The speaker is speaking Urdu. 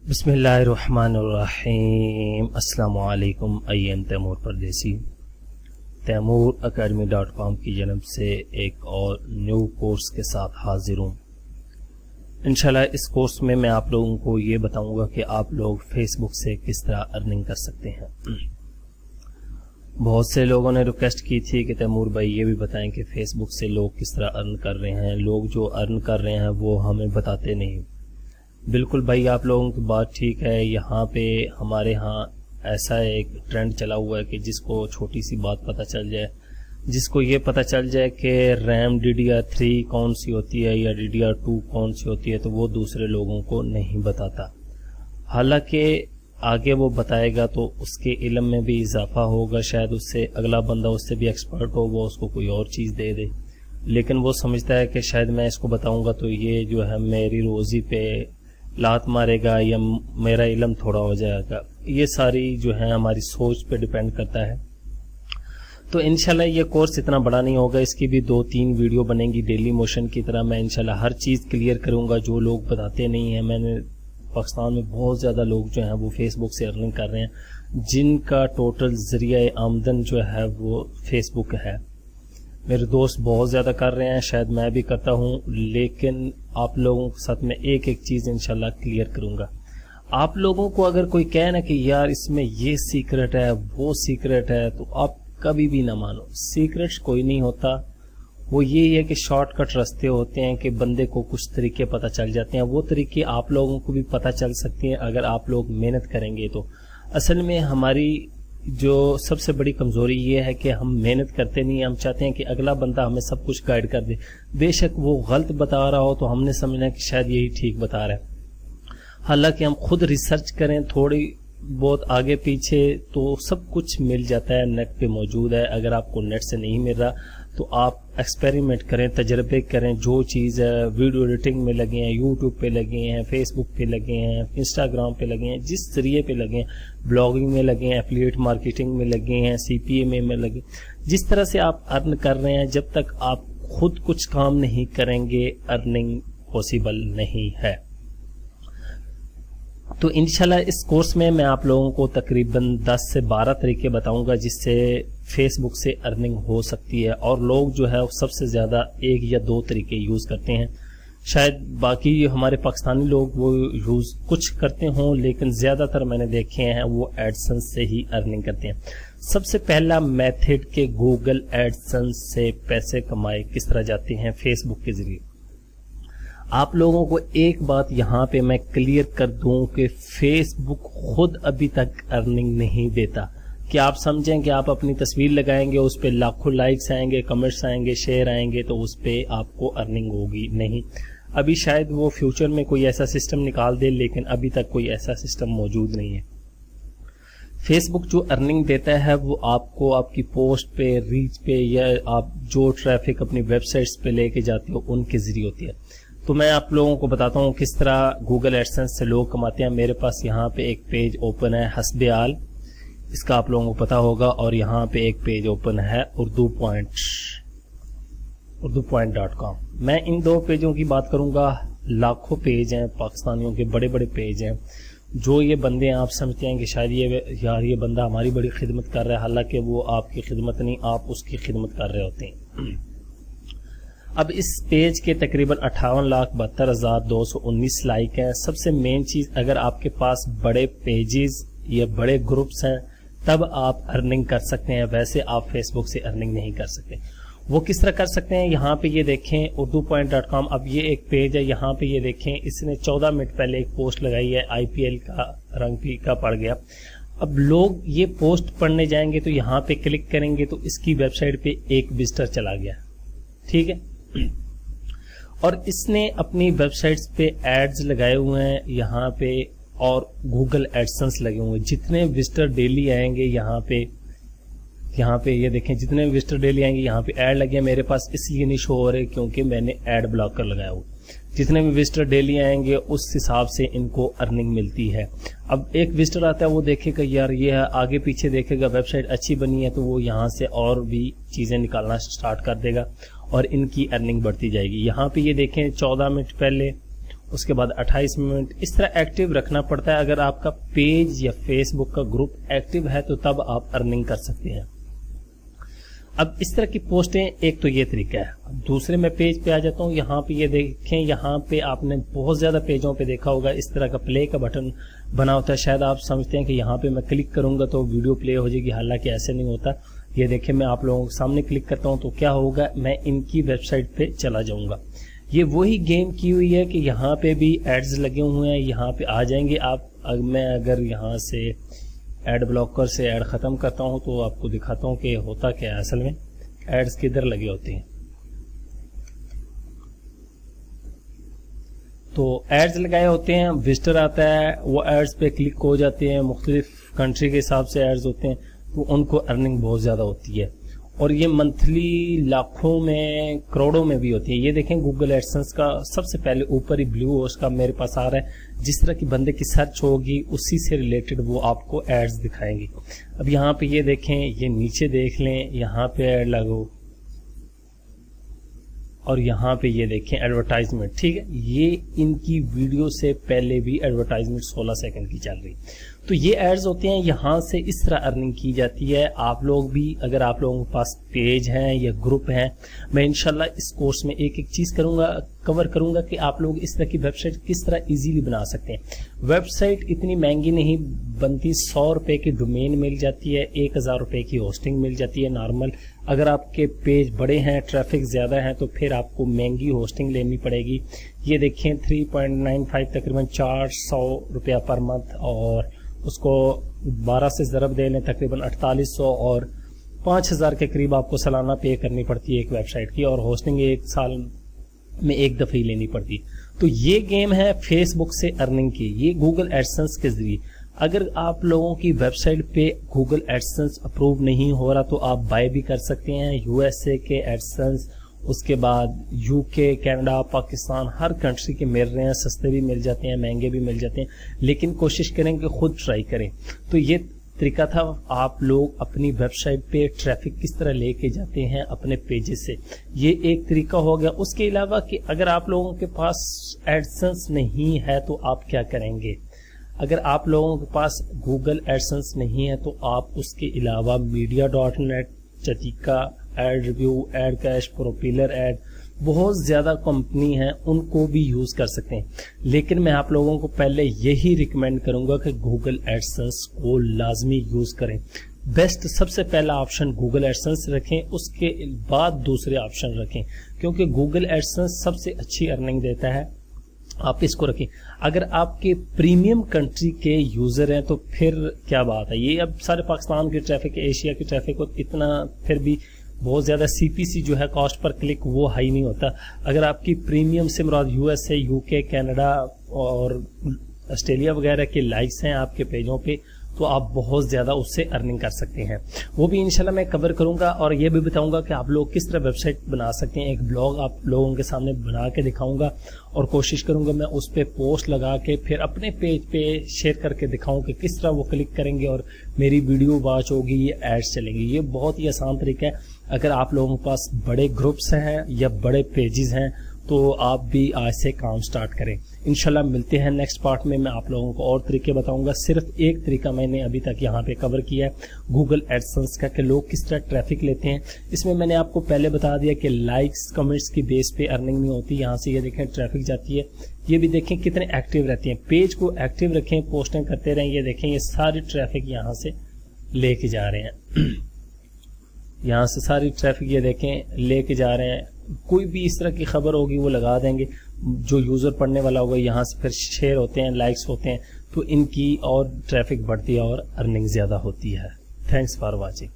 بسم اللہ الرحمن الرحیم۔ السلام علیکم۔ ایم تیمور پردیسی تیمور academy.com کی جانب سے ایک اور نیو کورس کے ساتھ حاضر ہوں۔ انشاءاللہ اس کورس میں آپ لوگوں کو یہ بتاؤں گا کہ آپ لوگ فیس بک سے کس طرح ارننگ کر سکتے ہیں۔ بہت سے لوگوں نے ریکویسٹ کی تھی کہ تیمور بھائی یہ بھی بتائیں کہ فیس بک سے لوگ کس طرح ارن کر رہے ہیں، لوگ جو ارن کر رہے ہیں وہ ہمیں بتاتے نہیں۔ بالکل بھائی، آپ لوگوں کی بات ٹھیک ہے۔ یہاں پہ ہمارے ہاں ایسا ایک ٹرینڈ چلا ہوا ہے کہ جس کو چھوٹی سی بات پتہ چل جائے، جس کو یہ پتہ چل جائے کہ ریم DDR3 کون سی ہوتی ہے یا DDR2 کون سی ہوتی ہے تو وہ دوسرے لوگوں کو نہیں بتاتا۔ حالانکہ آگے وہ بتائے گا تو اس کے علم میں بھی اضافہ ہوگا، شاید اس سے اگلا بندہ اس سے بھی ایکسپرٹ ہو، وہ اس کو کوئی اور چیز دے دے، لیکن وہ سمجھتا ہے کہ شاید میں اس کو بتاؤں گا تو یہ جو ہے میری روزی پہ لات مارے گا یا میرا علم تھوڑا ہو جائے گا۔ یہ ساری جو ہے ہماری سوچ پہ ڈیپینڈ کرتا ہے۔ تو انشاءاللہ یہ کورس اتنا بڑا نہیں ہوگا، اس کی بھی 2-3 ویڈیو بنیں گی ڈیلی موشن کی طرح۔ میں انشاءاللہ ہر چیز کلیئر کروں گا جو لوگ بتاتے نہیں ہیں۔ میں نے پاکستان میں بہت زیادہ لوگ جو ہیں وہ فیس بک سے ارننگ کر رہے ہیں، جن کا ٹوٹل ذریعہ آمدن جو ہے وہ فیس بک ہے۔ میرے دوست بہت زیادہ کر رہے ہیں، شاید میں بھی کرتا ہوں، لیکن آپ لوگوں کے ساتھ میں ایک چیز انشاءاللہ کلیئر کروں گا۔ آپ لوگوں کو اگر کوئی کہے نا کہ یار اس میں یہ سیکرٹ ہے وہ سیکرٹ ہے تو آپ کبھی بھی نہ مانو۔ سیکرٹ کوئی نہیں ہوتا، وہ یہی ہے کہ شارٹ کٹ راستے ہوتے ہیں کہ بندے کو کچھ طریقے پتہ چل جاتے ہیں۔ وہ طریقے آپ لوگوں کو بھی پتہ چل سکتے ہیں اگر آپ لوگ محنت کریں گے تو۔ اصل میں ہماری جو سب سے بڑی کمزوری یہ ہے کہ ہم محنت کرتے نہیں، ہم چاہتے ہیں کہ اگلا بندہ ہمیں سب کچھ گائیڈ کر دے، بے شک وہ غلط بتا رہا ہو تو ہم نے سمجھنا کہ شاید یہی ٹھیک بتا رہا ہے۔ حالانکہ ہم خود ریسرچ کریں تھوڑی بہت آگے پیچھے تو سب کچھ مل جاتا ہے، نیٹ پہ موجود ہے۔ اگر آپ کو نیٹ سے نہیں مل رہا تو آپ ایکسپیریمنٹ کریں، تجربے کریں، جو چیز ہے ویڈیو ایڈیٹنگ میں لگے ہیں، یوٹیوب پہ لگے ہیں، فیس بک پہ لگے ہیں، انسٹاگرام پہ لگے ہیں، جس ذریعے پہ لگے ہیں، بلاگنگ میں لگے ہیں، ایفیلیٹ مارکیٹنگ میں لگے ہیں، CPA میں لگے، جس طرح سے آپ ارن کر رہے ہیں، جب تک آپ خود کچھ کام نہیں کریں گے ارننگ پاسبل نہیں ہے۔ تو انشاءاللہ اس کورس میں آپ لوگوں کو تقریباً 10 سے 12 طریقے بتاؤں گا جس سے فیس بک سے ارننگ ہو سکتی ہے، اور لوگ جو ہے سب سے زیادہ 1 یا 2 طریقے یوز کرتے ہیں۔ شاید باقی ہمارے پاکستانی لوگ وہ یوز کچھ کرتے ہوں، لیکن زیادہ تر میں نے دیکھے ہیں وہ ایڈسنس سے ہی ارننگ کرتے ہیں۔ سب سے پہلا میتھڈ کہ گوگل ایڈسنس سے پیسے کمائے کس طرح جاتے ہیں فیس بک کے ذریعے۔ آپ لوگوں کو ایک بات یہاں پہ میں کلیئر کر دوں کہ فیس بک خود ابھی تک ارننگ نہیں دیتا۔ کہ آپ سمجھیں کہ آپ اپنی تصویر لگائیں گے، اس پہ لاکھوں لائکس آئیں گے، کمنٹس آئیں گے، شیئر آئیں گے تو اس پہ آپ کو ارننگ ہوگی، نہیں۔ ابھی شاید وہ فیوچر میں کوئی ایسا سسٹم نکال دے، لیکن ابھی تک کوئی ایسا سسٹم موجود نہیں ہے۔ فیس بک جو ارننگ دیتا ہے وہ آپ کو آپ کی پوسٹ پہ، ریچ پہ، یا آپ جو ٹریفک اپنی ویب سائٹس پہ لے کے جاتے ہو ان کے ذریعے ہوتی ہے۔ تو میں آپ لوگوں کو بتاتا ہوں کس طرح گوگل ایڈسنس سے لوگ کماتے ہیں۔ میرے پاس یہاں پہ ایک پیج اوپن ہے حسب آل، اس کا آپ لوگوں کو پتا ہوگا، اور یہاں پہ ایک پیج اوپن ہے اردو پوائنٹ.com۔ میں ان 2 پیجوں کی بات کروں گا۔ لاکھوں پیج ہیں پاکستانیوں کے، بڑے بڑے پیج ہیں، جو یہ بندے آپ سمجھتے ہیں کہ شاید یہ بندہ ہماری بڑی خدمت کر رہا ہے، حالانکہ وہ آپ کی خدمت نہیں، آپ اس کی خدمت کر رہے ہوتے ہیں۔ اب اس پیج کے تقریباً 58,72,219 لائک ہیں۔ سب سے مین چیز، اگر آپ کے پاس بڑے پیجز یا بڑے گروپس ہیں تب آپ ارننگ کر سکتے ہیں، ویسے آپ فیس بک سے ارننگ نہیں کر سکتے۔ وہ کس طرح کر سکتے ہیں؟ یہاں پہ یہ دیکھیں اردو پوائنٹ.com، اب یہ ایک پیج ہے، یہاں پہ یہ دیکھیں اس نے 14 منٹ پہلے ایک پوسٹ لگائی ہے، IPL کا رنگ پھیکا پڑ گیا۔ اب لوگ یہ پوسٹ پڑھنے جائیں گے تو یہاں پہ کلک کریں گے تو اس کی ویب سائٹ پہ ایک وزٹر چلا گیا، ٹھیک ہے، اور اس نے اپنی ویب سائٹس پہ ایڈز لگائے ہوئے ہیں یہاں پہ، اور گوگل ایڈسنس لگے ہوئے ہیں۔ جتنے وزٹر ڈیلی آئیں گے یہاں پہ یہ دیکھیں، جتنے وزٹر ڈیلی آئیں گے یہاں پہ ایڈ لگے ہیں۔ میرے پاس اس لیے نہیں شو ہو رہے کیونکہ میں نے ایڈ بلاکر لگایا ہوا۔ جتنے بھی وزٹر ڈیلی آئیں گے اس حساب سے ان کو ارننگ ملتی ہے۔ اب ایک وزٹر آتا ہے، وہ دیکھے گا یار یہ آگے پیچھے دیکھے گا، ویب سائٹ اچھی بنی ہے، تو وہ یہاں سے اور بھی چیزیں نکالنا سٹارٹ کر دے گا اور ان کی ارننگ بڑھتی جائے گی۔ یہاں پہ یہ دیکھیں 14 منٹ پہلے اس کے بعد 28 منٹ، اس طرح ایکٹیو رکھنا پڑتا ہے. اگر آپ کا پیج یا فیس بک کا گروپ ایکٹیو ہے تو تب آپ ارننگ کر سکتے ہیں. اب اس طرح کی پوسٹیں، ایک تو یہ طریقہ ہے. دوسرے میں پیج پہ آ جاتا ہوں. یہاں پہ یہ دیکھیں، یہاں پہ آپ نے بہت زیادہ پیجوں پہ دیکھا ہوگا اس طرح کا پلے کا بٹن بنا ہوتا ہے. شاید آپ سمجھتے ہیں کہ یہاں پہ میں کلک کروں گا تو ویڈیو پلے ہو جائے گی، حالانکہ ایسے نہیں ہوتا. یہ دیکھیں میں آپ لوگوں کے سامنے کلک کرتا ہوں تو کیا ہوگا، میں ان کی ویب سائٹ پہ چلا جاؤں گا. یہ وہی گیم کی ہوئی ہے کہ یہاں پہ بھی ایڈز لگے ہوئے ہیں، یہاں پہ آ جائیں گے آپ. میں اگر یہاں سے ایڈ بلاکر سے ایڈ ختم کرتا ہوں تو آپ کو دکھاتا ہوں کہ ہوتا کیا ہے. اصل میں ایڈز کدھر لگے ہوتے ہیں. تو ایڈز لگائے ہوتے ہیں، وزٹر آتا ہے، وہ ایڈز پہ کلک ہو جاتے ہیں. مختلف کنٹری کے حساب سے ایڈز ہوتے ہیں تو ان کو ارننگ بہت زیادہ ہوتی ہے، اور یہ منتھلی لاکھوں میں کروڑوں میں بھی ہوتی ہے. یہ دیکھیں گوگل ایڈسنس کا سب سے پہلے اوپر ہی بلیو اس کا میرے پاس آ رہا ہے. جس طرح کی بندے کی سرچ ہوگی اسی سے ریلیٹڈ وہ آپ کو ایڈز دکھائیں گی. اب یہاں پہ یہ دیکھیں، یہ نیچے دیکھ لیں، یہاں پہ ایڈ لگو، اور یہاں پہ یہ دیکھیں ایڈورٹائزمنٹ. ٹھیک ہے، یہ ان کی ویڈیو سے پہلے بھی ایڈورٹائزمنٹ 16 سیکنڈ کی چل رہی. تو یہ ایڈز ہوتے ہیں، یہاں سے اس طرح ارننگ کی جاتی ہے. آپ لوگ بھی اگر آپ لوگوں کے پاس پیج ہیں یا گروپ ہیں، میں انشاءاللہ اس کورس میں ایک ایک چیز کور کروں گا کہ آپ لوگ اس طرح کی ویب سائٹ کس طرح ایزیلی بنا سکتے ہیں. ویب سائٹ اتنی مہنگی نہیں بنتی. 100 روپے کی ڈومین مل جاتی ہے، 1000 روپے کی ہوسٹنگ مل جاتی ہے نارمل. اگر آپ کے پیج بڑے ہیں، ٹریفک زیادہ ہے، تو پھر آپ کو مہنگی ہوسٹنگ لینی پڑے گی. یہ دیکھیں 3.95 تقریباً 400 روپیہ پر منتھ، اور اس کو 12 سے ضرب دے لیں تقریباً 4800 اور 5000 کے قریب آپ کو سالانہ پے کرنی پڑتی ہے ایک ویب سائٹ کی، اور ہوسٹنگ ایک سال میں ایک دفعہ ہی لینی پڑتی. تو یہ گیم ہے فیس بک سے ارننگ کی، یہ گوگل ایڈسنس کے ذریعے. اگر آپ لوگوں کی ویب سائٹ پہ گوگل ایڈسنس اپروو نہیں ہو رہا تو آپ بائی بھی کر سکتے ہیں. USA کے ایڈسنس، اس کے بعد UK، کینیڈا، پاکستان، ہر کنٹری کے مل رہے ہیں. سستے بھی مل جاتے ہیں، مہنگے بھی مل جاتے ہیں، لیکن کوشش کریں کہ خود ٹرائی کریں. تو یہ طریقہ تھا. آپ لوگ اپنی ویب سائٹ پہ ٹریفک کس طرح لے کے جاتے ہیں اپنے پیجز سے، یہ ایک طریقہ ہو گیا. اس کے علاوہ کہ اگر آپ لوگوں کے پاس ایڈسنس نہیں ہے تو آپ کیا کریں گے. اگر آپ لوگوں کے پاس گوگل ایڈسنس نہیں ہے تو آپ اس کے علاوہ media.net، Chitika, ad review, ad cash, propeller ad, بہت زیادہ کمپنی ہیں، ان کو بھی یوز کر سکتے ہیں. لیکن میں آپ لوگوں کو پہلے یہی ریکمینڈ کروں گا کہ گوگل ایڈسنس کو لازمی یوز کریں. بیسٹ سب سے پہلا آپشن گوگل ایڈسنس رکھیں، اس کے بعد دوسرے آپشن رکھیں، کیونکہ گوگل ایڈسنس سب سے اچھی ارننگ دیتا ہے. آپ اس کو رکھیں. اگر آپ کے پریمیم کنٹری کے یوزر ہیں تو پھر کیا بات ہے. یہ اب سارے پاکستان کے ٹریفک، ایشیا کے ٹریفک، اتنا پھر بھی بہت زیادہ CPC جو ہے کاسٹ پر کلک وہ ہائی نہیں ہوتا. اگر آپ کی پریمیم سے مراد USA، UK، کینیڈا اور آسٹریلیا وغیرہ کے لائکس ہیں آپ کے پیجوں پہ تو آپ بہت زیادہ اس سے ارننگ کر سکتے ہیں. وہ بھی انشاءاللہ میں کور کروں گا، اور یہ بھی بتاؤں گا کہ آپ لوگ کس طرح ویب سائٹ بنا سکتے ہیں. ایک بلاگ آپ لوگوں کے سامنے بنا کے دکھاؤں گا، اور کوشش کروں گا میں اس پہ پوسٹ لگا کے پھر اپنے پیج پہ شیئر کر کے دکھاؤں کہ کس طرح وہ کلک کریں گے اور میری ویڈیو واچ ہوگی، یہ ایڈز چلیں گے. یہ بہت ہی آسان طریقہ ہے. اگر آپ لوگوں کے پاس بڑے گروپس ہیں یا بڑے پیجز ہیں تو آپ بھی آج سے کام سٹارٹ کریں. انشاءاللہ ملتے ہیں نیکسٹ پارٹ میں آپ لوگوں کو اور طریقے بتاؤں گا. صرف ایک طریقہ میں نے ابھی تک یہاں پہ کور کیا ہے گوگل ایڈسنس کا، کہ لوگ کس طرح ٹریفک لیتے ہیں. اس میں میں نے آپ کو پہلے بتا دیا کہ لائکس، کمنٹس کی بیس پہ ارننگ نہیں ہوتی. یہاں سے یہ دیکھیں ٹریفک جاتی ہے. یہ بھی دیکھیں کتنے ایکٹیو رہتے ہیں. پیج کو ایکٹیو رکھیں، پوسٹیں کرتے رہیں. یہ دیکھیں یہ ساری ٹریفک یہاں سے لے کے جا رہے ہیں. یہاں سے ساری ٹریفک یہ دیکھیں لے کے جا رہے ہیں. کوئی بھی اس طرح کی خبر ہوگی وہ لگا دیں گے، جو یوزر پڑھنے والا ہوگا. یہاں سے پھر شیئر ہوتے ہیں، لائکس ہوتے ہیں، تو ان کی اور ٹریفک بڑھتی ہے اور ارننگ زیادہ ہوتی ہے. Thanks for watching.